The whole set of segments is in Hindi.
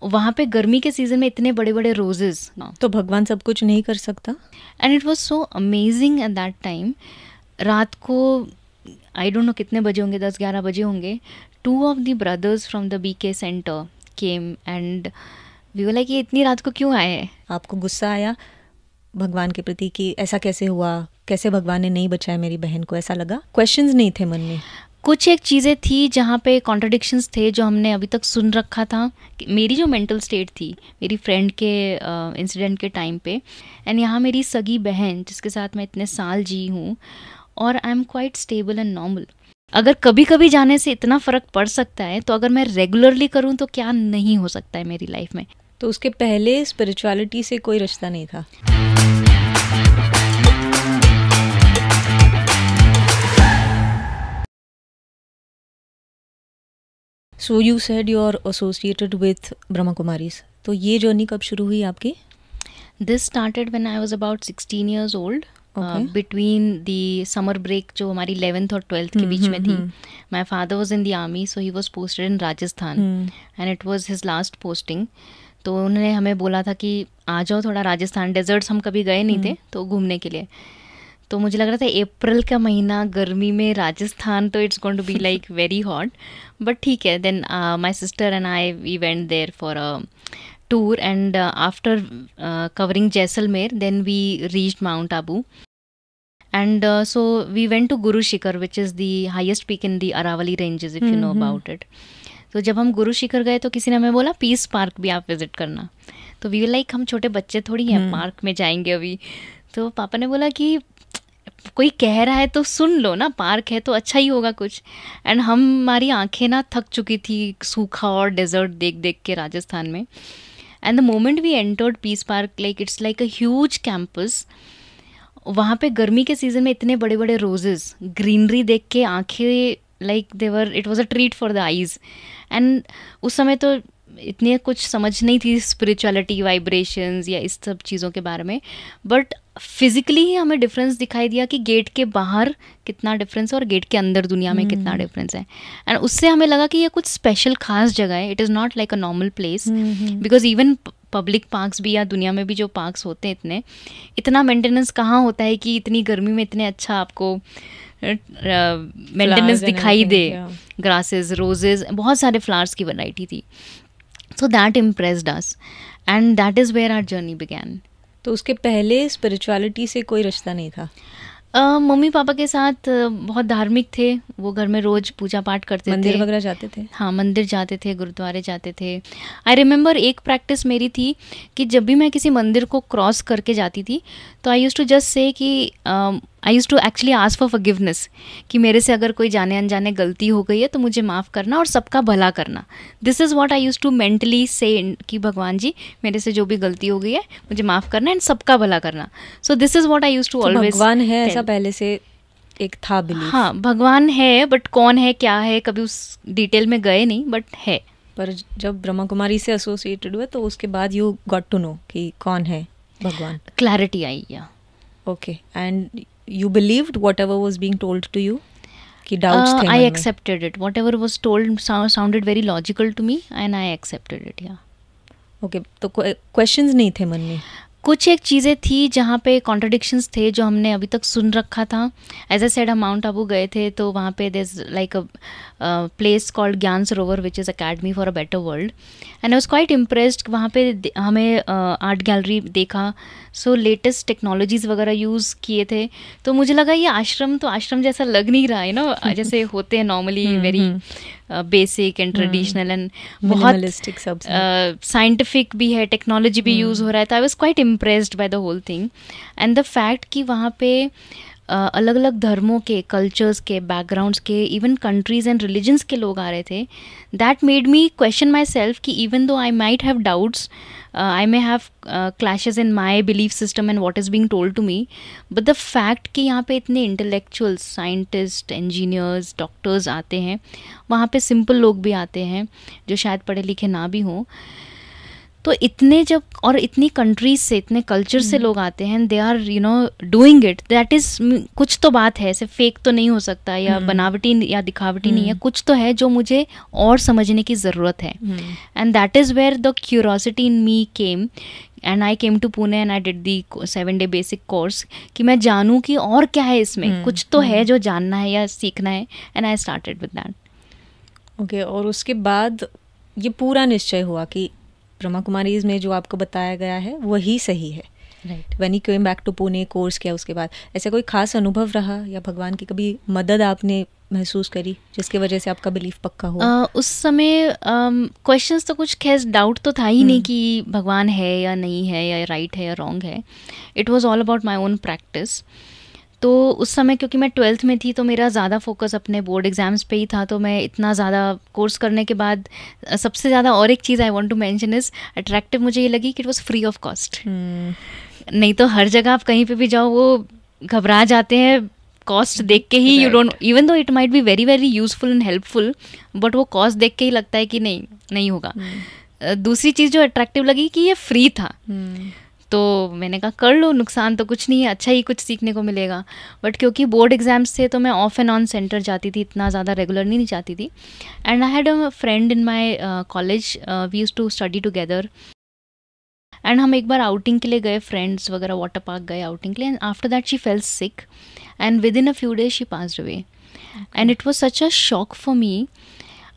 वहाँ पे गर्मी के सीज़न में इतने बड़े बड़े रोजेस, तो भगवान सब कुछ नहीं कर सकता? And it was so amazing at that time. रात को आई डोंट नो कितने बजे होंगे, 10-11 बजे होंगे, 2 of the brothers from the BK centre came and we were like ये इतनी रात को क्यों आए हैं। आपको गुस्सा आया भगवान के प्रति कि ऐसा कैसे हुआ, कैसे भगवान ने नहीं बचाया मेरी बहन को? ऐसा लगा? क्वेश्चंस नहीं थे मन में? कुछ एक चीज़ें थी जहाँ पे कॉन्ट्रडिक्शंस थे जो हमने अभी तक सुन रखा था। मेरी जो मेंटल स्टेट थी मेरी फ्रेंड के इंसिडेंट के टाइम पे, एंड यहाँ मेरी सगी बहन जिसके साथ मैं इतने साल जी हूँ और I am quite stable and normal. अगर कभी कभी जाने से इतना फ़र्क पड़ सकता है तो अगर मैं रेगुलरली करूँ तो क्या नहीं हो सकता है मेरी लाइफ में। तो उसके पहले स्पिरिचुअलिटी से कोई रिश्ता नहीं था? So you said you are associated with Brahma Kumaris, तो ये जर्नी कब शुरू हुई आपकी? This started when I was about 16 years old, between the summer break जो हमारी 11th और 12th के बीच में थी। My father was in the army, so he was posted in Rajasthan and it was his last posting. तो उन्होंने हमें बोला था कि आ जाओ थोड़ा राजस्थान, डेजर्ट्स हम कभी गए नहीं थे तो घूमने के लिए। तो मुझे लग रहा था अप्रैल का महीना गर्मी में राजस्थान, तो it's going to be like very hot, but ठीक है। Then my sister and I we went there for a tour and after covering Jaisalmer then we reached Mount Abu and so we went to Guru Shikhar which is the highest peak in the Aravalli ranges if you know about it. तो जब हम गुरु शिखर गए तो किसी ने हमें बोला पीस पार्क भी आप विजिट करना। तो वी लाइक हम छोटे बच्चे थोड़ी हैं पार्क में जाएंगे अभी। तो पापा ने बोला कि कोई कह रहा है तो सुन लो ना, पार्क है तो अच्छा ही होगा कुछ। एंड हमारी आंखें ना थक चुकी थी सूखा और डेजर्ट देख देख के राजस्थान में। And the moment we entered Peace Park, like it's like a huge campus. वहाँ पे गर्मी के सीज़न में इतने बड़े बड़े रोजेस, ग्रीनरी देख के आंखें लाइक देवर, it was a treat for the eyes. And उस समय तो इतनी कुछ समझ नहीं थी स्पिरिचुअलिटी, वाइब्रेशंस या इस सब चीज़ों के बारे में, बट फिजिकली ही हमें डिफरेंस दिखाई दिया कि गेट के बाहर कितना डिफरेंस है और गेट के अंदर दुनिया में कितना डिफरेंस है। एंड उससे हमें लगा कि ये कुछ स्पेशल खास जगह है, it is not like a normal place, because even public parks भी या दुनिया में भी जो पार्क्स होते हैं इतना मेंटेनेंस कहाँ होता है कि इतनी गर्मी में इतने अच्छा आपको मेंटेनेंस दिखाई दे। ग्रासेस, रोजेस, बहुत सारे फ्लावर्स की वैरायटी थी। So that impressed us and that is where our journey began. तो उसके पहले स्पिरिचुअलिटी से कोई रिश्ता नहीं था? मम्मी पापा के साथ बहुत धार्मिक थे, वो घर में रोज़ पूजा पाठ करते थे। मंदिर वगैरह जाते थे? हाँ, मंदिर जाते थे, गुरुद्वारे जाते थे। आई रिमेंबर एक प्रैक्टिस मेरी थी कि जब भी मैं किसी मंदिर को क्रॉस करके जाती थी तो आई यूज़ टू जस्ट से कि I use to actually ask for forgiveness कि मेरे से अगर कोई जाने अनजाने गलती हो गई है तो मुझे माफ़ करना और सबका भला करना। This is what I use to mentally say कि भगवान जी मेरे से जो भी गलती हो गई है मुझे माफ़ करना एंड सबका भला करना। So this is what I use to always. भगवान है ऐसा पहले से एक था बिलीफ? हाँ, भगवान है, बट कौन है क्या है कभी उस डिटेल में गए नहीं, बट है। पर जब ब्रह्मा कुमारी से एसोसिएटेड हुए तो उसके बाद यू गॉट टू नो कि कौन है भगवान? क्लैरिटी आई। या okay, and you believed whatever was being told to you? कि doubts थे? I accepted it. Whatever was told sounded very logical to me and I accepted it. Yeah. Okay, तो questions नहीं थे मन में? कुछ एक चीज़ें थी जहाँ पे कॉन्ट्रडिक्शंस थे जो हमने अभी तक सुन रखा था। एज आई सेड हम माउंट आबू गए थे तो वहाँ पे there is like a place called Gyan Sarovar which is academy for a better world and I was quite impressed. वहाँ पे हमें आर्ट गैलरी देखा, सो लेटेस्ट टेक्नोलॉजीज़ वगैरह यूज़ किए थे। तो मुझे लगा ये आश्रम तो आश्रम जैसा लग नहीं रहा है ना, जैसे होते हैं normally very basic and traditional and बहुत साइंटिफिक भी है, टेक्नोलॉजी भी यूज़ हो रहा है। तो I was quite impressed by the whole thing and the fact कि वहाँ पे अलग अलग धर्मों के, कल्चर्स के, बैकग्राउंड्स के, इवन कंट्रीज एंड रिलीजन्स के लोग आ रहे थे। That made me question myself कि even though I might have doubts, I may have clashes in my belief system and what is being told to me, but the fact कि यहाँ पे इतने इंटेलेक्चुअल्स, साइंटिस्ट, इंजीनियर्स, डॉक्टर्स आते हैं, वहाँ पे सिंपल लोग भी आते हैं जो शायद पढ़े लिखे ना भी हों। तो इतने जब और इतनी कंट्रीज से, इतने कल्चर से लोग आते हैं, they are doing it, that is कुछ तो बात है, ऐसे फेक तो नहीं हो सकता या बनावटी या दिखावटी नहीं है, कुछ तो है जो मुझे और समझने की ज़रूरत है. And that is where the curiosity in me came. And I came to Pune and I did the 7-day basic course कि मैं जानूँ कि और क्या है इसमें, कुछ तो है जो जानना है या सीखना है. And I started with that. Okay. और उसके बाद ये पूरा निश्चय हुआ कि ब्रह्मा कुमारीज में जो आपको बताया गया है वही सही है. Right. When you came back to Pune, course किया, उसके बाद ऐसा कोई खास अनुभव रहा या भगवान की कभी मदद आपने महसूस करी जिसकी वजह से आपका बिलीफ पक्का हुआ? उस समय क्वेश्चंस तो कुछ, खैर डाउट तो था ही नहीं कि भगवान है या नहीं है, या राइट है या रॉन्ग है. It was all about my own practice. तो उस समय क्योंकि मैं 12th में थी तो मेरा ज़्यादा फोकस अपने बोर्ड एग्ज़ाम्स पे ही था. तो मैं इतना ज़्यादा कोर्स करने के बाद सबसे ज़्यादा और एक चीज़ I want to mention is attractive मुझे ये लगी कि it was free of cost. नहीं तो हर जगह आप कहीं पे भी जाओ वो घबरा जाते हैं कॉस्ट देख के ही. You don't, even though it might be very very useful and helpful, but वो कॉस्ट देख के ही लगता है कि नहीं होगा. दूसरी चीज़ जो अट्रैक्टिव लगी कि ये फ्री था. तो मैंने कहा कर लो, नुकसान तो कुछ नहीं है, अच्छा ही कुछ सीखने को मिलेगा. बट क्योंकि बोर्ड एग्जाम्स थे तो मैं ऑफ एंड ऑन सेंटर जाती थी, इतना ज़्यादा रेगुलर नहीं जाती थी. And I had a friend in my college, we used to study together. एंड हम एक बार आउटिंग के लिए गए, फ्रेंड्स वगैरह वाटर पार्क गए आउटिंग के लिए. And after that she fail sick and with in a few days she passed away. And it was such a shock for me.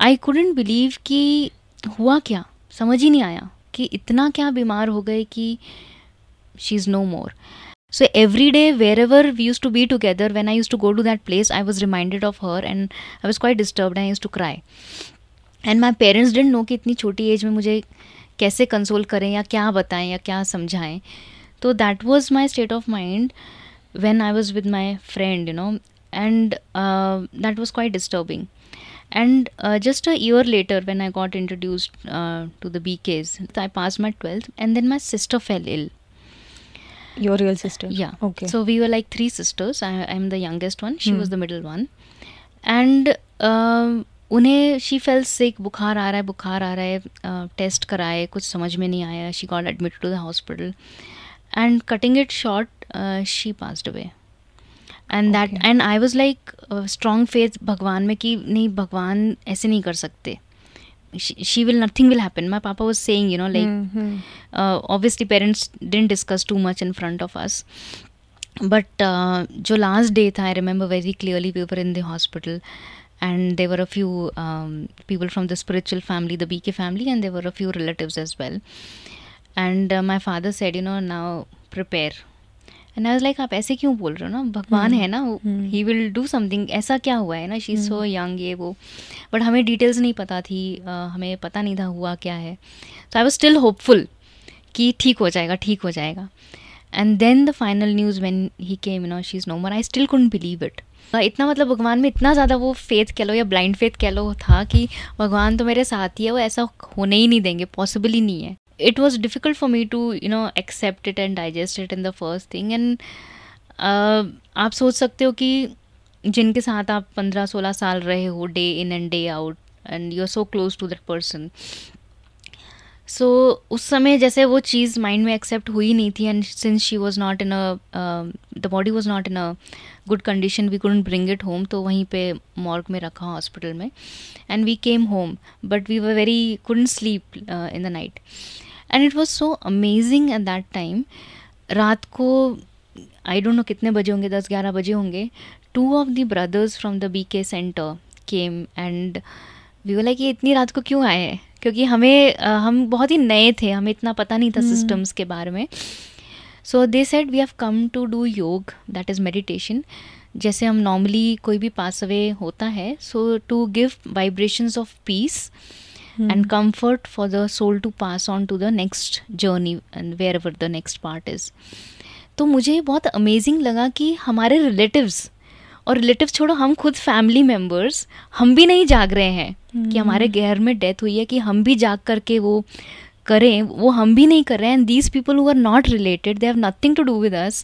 I couldn't believe कि हुआ क्या, समझ ही नहीं आया कि इतना क्या बीमार हो गए कि she is no more. So every day wherever we used to be together, when I used to go to that place, I was reminded of her and I was quite disturbed and I used to cry. And my parents didn't know कि इतनी छोटी एज में मुझे कैसे कंसोल करें या क्या बताएं या क्या समझाएं. तो that was my state of mind when I was with my friend, and that was quite disturbing. And just a year later when I got introduced to the BKs, I passed my 12th and then my sister fell ill. Your real sister? Yeah. Okay. So we were like 3 sisters. I'm the youngest one. She was the middle one. And उन्हें she fell sick. बुखार आ रहा है. टेस्ट कराए, कुछ समझ में नहीं आया. She got admitted to the hospital. And cutting it short, she passed away. And that, and I was like strong faith भगवान में कि नहीं, भगवान ऐसे नहीं कर सकते. She will, nothing will happen. My papa was saying, obviously parents didn't discuss too much in front of us. But जो last day था, I remember very clearly, we were in the hospital and there were a few people from the spiritual family, the BK family, and there were a few relatives as well. And my father said, now prepare. And I was like, आप ऐसे क्यों बोल रहे हो ना, भगवान है ना, he will do something. ऐसा क्या हुआ है ना, she is so young, ये वो. बट हमें डिटेल्स नहीं पता थी, हमें पता नहीं था हुआ क्या है. So I was still hopeful कि ठीक हो जाएगा. And then the final news when he came, she is no more. I still couldn't believe it. इतना, मतलब भगवान में इतना ज़्यादा वो फेथ कह लो या ब्लाइंड फेथ कह लो था कि भगवान तो मेरे साथ ही है, वो ऐसा होने ही नहीं देंगे, पॉसिबल ही नहीं है. It was difficult for me to accept it and digest it in the first thing. And आप सोच सकते हो कि जिनके साथ आप 15-16 साल रहे हो, day in and day out, and you're so close to that person. So उस समय जैसे वो चीज़ माइंड में एक्सेप्ट हुई नहीं थी. And since she was not in the body was not in a good condition, we couldn't bring it home. तो वहीं पे मॉर्ग में रखा हॉस्पिटल में. And we came home but we were very couldn't sleep in the night. And it was so amazing at that time. रात को आई डोंट नो कितने बजे होंगे, 10-11 बजे होंगे. 2 of the brothers from the BK center came and we were like, ये इतनी रात को क्यों आए हैं, क्योंकि हम बहुत ही नए थे, हमें इतना पता नहीं था सिस्टम्स के बारे में. So they said we have come to do yog, that is meditation. जैसे हम नॉर्मली कोई भी पास अवे होता है, so to give vibrations of peace and comfort for the soul to pass on to the next journey and wherever the next part is. तो मुझे बहुत अमेजिंग लगा कि हमारे रिलेटिव्स, और रिलेटिव्स छोड़ो, हम खुद फैमिली मेम्बर्स, हम भी नहीं जाग रहे हैं कि हमारे घर में डेथ हुई है, कि हम भी जाग करके वो करें, वो हम भी नहीं कर रहे हैं. And these people who are not related, they have nothing to do with us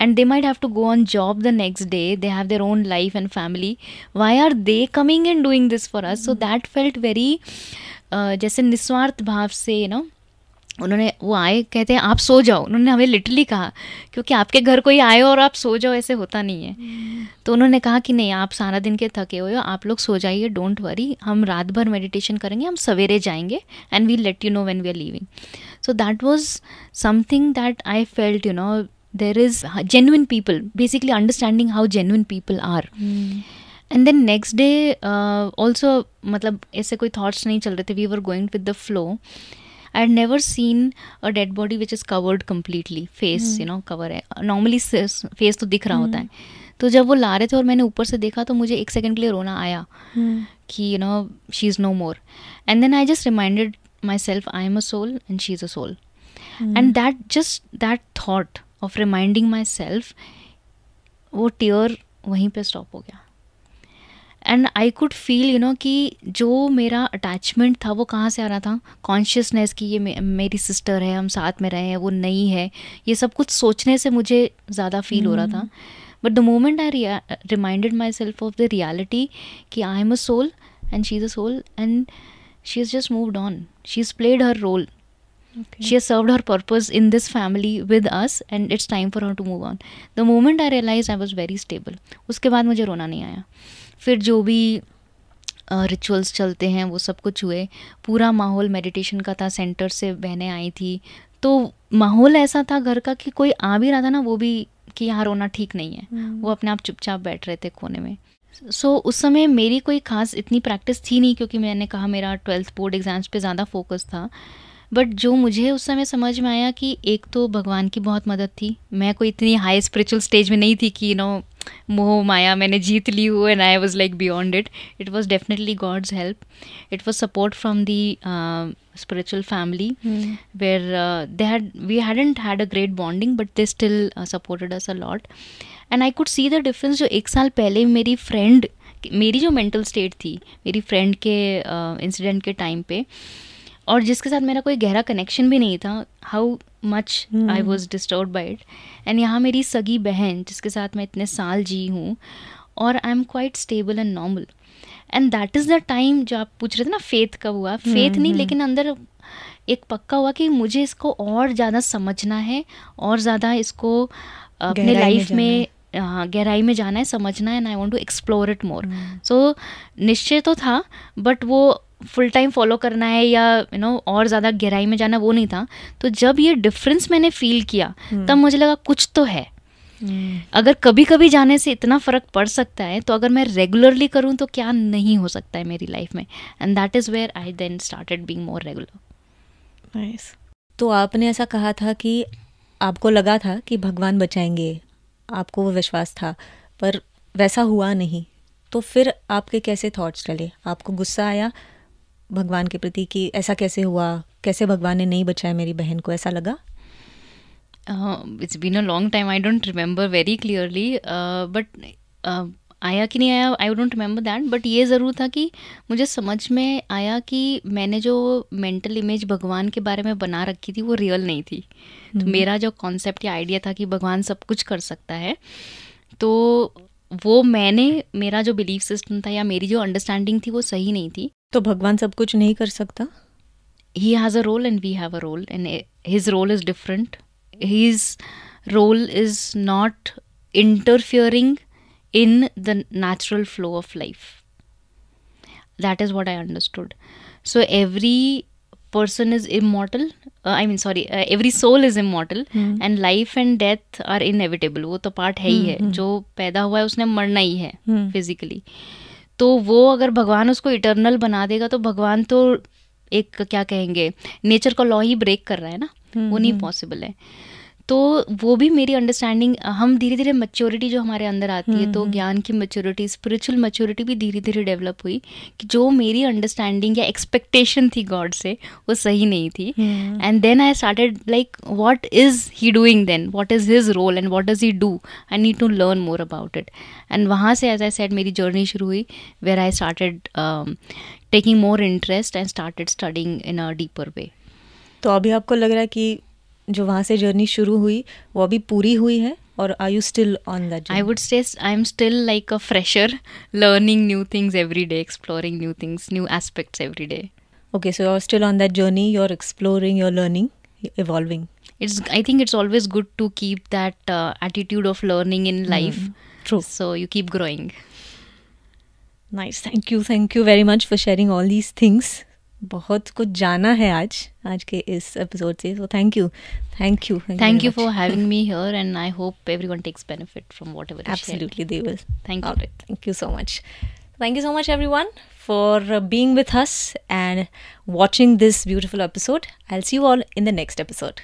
and they might have to go on job the next day, they have their own life and family. Why are they coming and doing this for us? So that felt very, जैसे निस्वार्थ भाव से उन्होंने, वो आए, कहते हैं आप सो जाओ, उन्होंने हमें लिटरली कहा, क्योंकि आपके घर कोई आए और आप सो जाओ ऐसे होता नहीं है। तो उन्होंने कहा कि नहीं, आप सारा दिन के थके हुए हो, आप लोग सो जाइए, डोंट वरी, हम रात भर मेडिटेशन करेंगे, हम सवेरे जाएंगे and we let you know when we are leaving. So that was something that I felt, you know, there is genuine people, basically understanding how genuine people are. And then next day also, मतलब ऐसे कोई थॉट्स नहीं चल रहे थे, we were going with the flow. I had never seen a dead body which is covered completely, face you know cover है, normally face तो दिख रहा होता है। तो जब वो ला रहे थे और मैंने ऊपर से देखा तो मुझे एक सेकंड के लिए रोना आया कि you know she is no more, and then I just reminded myself I am a soul and she is a soul, and that thought of reminding myself, वो tear वहीं पे stop हो गया। And I could feel, you know, कि जो मेरा अटैचमेंट था वो कहाँ से आ रहा था, कॉन्शियसनेस की ये मेरी सिस्टर है, हम साथ में रहे हैं, वो नहीं है, ये सब कुछ सोचने से मुझे ज़्यादा फील हो रहा था। But the moment I reminded myself of the reality कि I am a soul and she is a soul and she is just moved on, she is played her role, she has served her purpose in this family with us and it's time for her to move on. The moment I realized, I was very stable. उसके बाद मुझे रोना नहीं आया। फिर जो भी रिचुअल्स चलते हैं वो सब कुछ हुए, पूरा माहौल मेडिटेशन का था, सेंटर से बहनें आई थी, तो माहौल ऐसा था घर का कि कोई आ भी रहा था ना, वो भी कि यहाँ रोना ठीक नहीं है, वो अपने आप चुपचाप बैठ रहे थे कोने में। सो उस समय मेरी कोई खास इतनी प्रैक्टिस थी नहीं, क्योंकि मैंने कहा मेरा 12th बोर्ड एग्ज़ाम्स पे ज़्यादा फोकस था। बट जो मुझे उस समय समझ में आया कि एक तो भगवान की बहुत मदद थी, मैं कोई इतनी हाई स्पिरिचुअल स्टेज में नहीं थी कि यू नो मोह माया मैंने जीत ली हूँ and I was like beyond it. It was definitely God's help, it was support from the spiritual family where we hadn't had a great bonding but they still supported us a lot and I could see the difference। जो एक साल पहले मेरी फ्रेंड, मेरी जो मेंटल स्टेट थी मेरी फ्रेंड के इंसिडेंट के टाइम पे, और जिसके साथ मेरा कोई गहरा कनेक्शन भी नहीं था, how much I was disturb by it. And यहाँ मेरी सगी बहन जिसके साथ मैं इतने साल जी हूँ और I am quite stable and normal. And that is the time जो आप पूछ रहे थे ना फेथ कब हुआ, फेथ नहीं लेकिन अंदर एक पक्का हुआ कि मुझे इसको और ज़्यादा समझना है और ज़्यादा इसको अपने लाइफ में गहराई में जाना है, समझना है, and I want to explore it more. So निश्चय तो था बट वो फुल टाइम फॉलो करना है या यू नो और ज़्यादा गहराई में जाना वो नहीं था। तो जब ये डिफरेंस मैंने फील किया तब मुझे लगा कुछ तो है। अगर कभी कभी जाने से इतना फ़र्क पड़ सकता है तो अगर मैं रेगुलरली करूँ तो क्या नहीं हो सकता है मेरी लाइफ में। And that is where I then started being more regular. Nice. तो आपने ऐसा कहा था कि आपको लगा था कि भगवान बचाएंगे, आपको वो विश्वास था, पर वैसा हुआ नहीं। तो फिर आपके कैसे थॉट्स चले? आपको गुस्सा आया भगवान के प्रति कि ऐसा कैसे हुआ, कैसे भगवान ने नहीं बचाया मेरी बहन को, ऐसा लगा? It's been a long time, I don't remember very clearly, but आया कि नहीं आया I don't remember that, but ये ज़रूर था कि मुझे समझ में आया कि मैंने जो मेंटल इमेज भगवान के बारे में बना रखी थी वो रियल नहीं थी। तो मेरा जो कॉन्सेप्ट या आइडिया था कि भगवान सब कुछ कर सकता है, तो वो मेरा जो बिलीफ सिस्टम था या मेरी जो अंडरस्टैंडिंग थी वो सही नहीं थी। तो भगवान सब कुछ नहीं कर सकता? He has a role and we have a role and his role is different. His role is not interfering in the natural flow of life. That is what I understood. So every person is immortal. Every soul is immortal and life and death are inevitable. वो तो पार्ट है ही है, जो पैदा हुआ है उसने मरना ही है फिजिकली। तो वो अगर भगवान उसको इटर्नल बना देगा तो भगवान तो एक क्या कहेंगे नेचर का लॉ ही ब्रेक कर रहा है ना, वो नहीं पॉसिबल है। तो वो भी मेरी अंडरस्टैंडिंग, हम धीरे धीरे मैच्योरिटी जो हमारे अंदर आती है, तो ज्ञान की मैच्योरिटी, स्पिरिचुअल मैच्योरिटी भी धीरे धीरे डेवलप हुई कि जो मेरी अंडरस्टैंडिंग या एक्सपेक्टेशन थी गॉड से वो सही नहीं थी। And then I started like what is he doing then, what is his role and what does he do, I need to learn more about it. And वहाँ से एज आई सेड मेरी जर्नी शुरू हुई where I started taking more interest and started studying in a deeper way. तो अभी आपको लग रहा है कि जो वहाँ से जर्नी शुरू हुई वो अभी पूरी हुई है, और are you still on that journey? I would say I am still like a fresher, learning new things every day, exploring new things, new aspects every day. Okay, so you are still on that journey, you are exploring, you are learning, evolving. I think it's always good to keep that attitude of learning in life. True. So you keep growing. Nice. Thank you very much for sharing all these things. बहुत कुछ जाना है आज के इस एपिसोड से. So thank you for having me here, and I hope everyone takes benefit from whatever you shared. Absolutely, they will. Thank you. All right. Thank you so much. Thank you so much, everyone, for being with us and watching this beautiful episode. I'll see you all in the next episode.